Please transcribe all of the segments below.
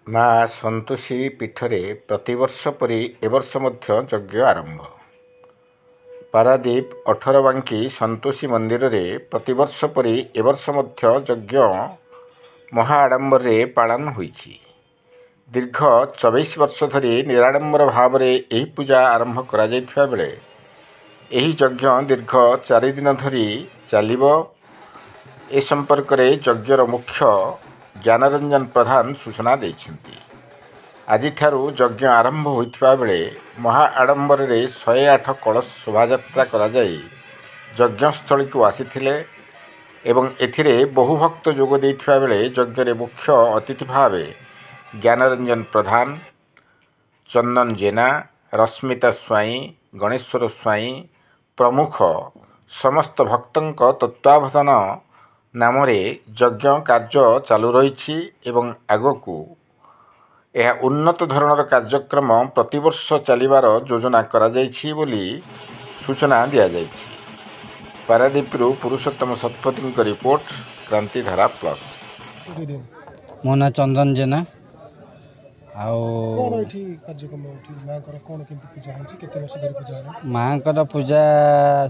ମା' ସନ୍ତୋଷୀ ପୀଠରେ ପ୍ରତିବର୍ଷ ପରି ଏବର୍ଷ ମଧ୍ୟ ଯଜ୍ଞ ଆରମ୍ଭ। ପାରାଦୀପ 18ବାଙ୍କି ସନ୍ତୋଷୀ ମନ୍ଦିରରେ ପ୍ରତିବର୍ଷ ପରି ଏବର୍ଷ ମଧ୍ୟ ଯଜ୍ଞ ମହା ଆଡ଼ମ୍ବରରେ ପାଳନ ହୋଇଛି। ଦୀର୍ଘ 24 ବର୍ଷ ଧରି ନିରାଡ଼ମ୍ବର ଭାବରେ ଏହି ପୂଜା ଆରମ୍ଭ କରାଯାଇଥିବା ବେଳେ ଏହି ଯଜ୍ଞ ଦୀର୍ଘ 4 ଦିନ ଧରି ଚାଲିବ। ଏ ସମ୍ପର୍କରେ ଯଜ୍ଞର ମୁଖ୍ୟ ଜ୍ଞାନରଞ୍ଜନ ପ୍ରଧାନ ସୂଚନା ଦେଇଛନ୍ତି। ଆଜିଠାରୁ ଯଜ୍ଞ ଆରମ୍ଭ ହୋଇଥିବା ବେଳେ ମହା ଆଡ଼ମ୍ବରରେ 108 କଳସ ଶୋଭାଯାତ୍ରା କରାଯାଇ ଯଜ୍ଞସ୍ଥଳୀକୁ ଆସିଥିଲେ ଏବଂ ଏଥିରେ ବହୁ ଭକ୍ତ ଯୋଗ ଦେଇଥିବା ବେଳେ ଯଜ୍ଞରେ ମୁଖ୍ୟ ଅତିଥି ଭାବେ ଜ୍ଞାନରଞ୍ଜନ ପ୍ରଧାନ, ଚନ୍ଦନ ଜେନା, ରଶ୍ମିତା ସ୍ୱାଇଁ, ଗଣେଶ୍ୱର ସ୍ୱାଇଁ ପ୍ରମୁଖ ସମସ୍ତ ଭକ୍ତଙ୍କ ତତ୍ତ୍ୱାବଧାନ ନାମରେ ଯଜ୍ଞ କାର୍ଯ୍ୟ ଚାଲୁ ରହିଛି ଏବଂ ଆଗକୁ ଏହା ଉନ୍ନତ ଧରଣର କାର୍ଯ୍ୟକ୍ରମ ପ୍ରତିବର୍ଷ ଚାଲିବାର ଯୋଜନା କରାଯାଇଛି ବୋଲି ସୂଚନା ଦିଆଯାଇଛି। ପାରାଦୀପରୁ ପୁରୁଷୋତ୍ତମ ଶତପଥୀଙ୍କ ରିପୋର୍ଟ, କ୍ରାନ୍ତିଧାରା ପ୍ଲସ୍। ମୋ ନାଁ ଚନ୍ଦନ ଜେନା। ଆଉ ମାଙ୍କର ପୂଜା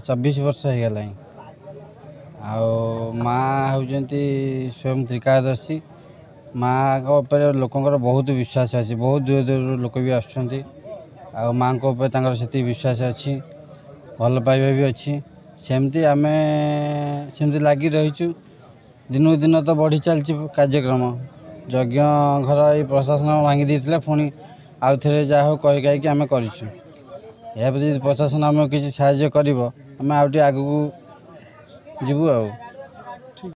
24 ବର୍ଷ ହେଇଗଲାଣି। ଆଉ ମା ହେଉଛନ୍ତି ସ୍ୱୟଂ ତ୍ରିକାଳଦର୍ଶୀ। ମାଙ୍କ ଉପରେ ଲୋକଙ୍କର ବହୁତ ବିଶ୍ୱାସ ଅଛି, ବହୁତ ଦୂର ଦୂରରୁ ଲୋକ ବି ଆସୁଛନ୍ତି। ଆଉ ମାଙ୍କ ଉପରେ ତାଙ୍କର ସେତିକି ବିଶ୍ୱାସ ଅଛି, ଭଲ ପାଇବା ବି ଅଛି। ସେମିତି ଆମେ ସେମିତି ଲାଗି ରହିଛୁ। ଦିନକୁ ଦିନ ତ ବଢ଼ି ଚାଲିଛି କାର୍ଯ୍ୟକ୍ରମ। ଯଜ୍ଞ ଘର ଏଇ ପ୍ରଶାସନ ଭାଙ୍ଗି ଦେଇଥିଲା, ପୁଣି ଆଉ ଥରେ ଯାହା ହଉ କହି କାହିକି ଆମେ କରିଛୁ। ଏହା ଯଦି ପ୍ରଶାସନ ଆମକୁ କିଛି ସାହାଯ୍ୟ କରିବ, ଆମେ ଆଉ ଟିକେ ଆଗକୁ ଯିବୁ ଆଉ।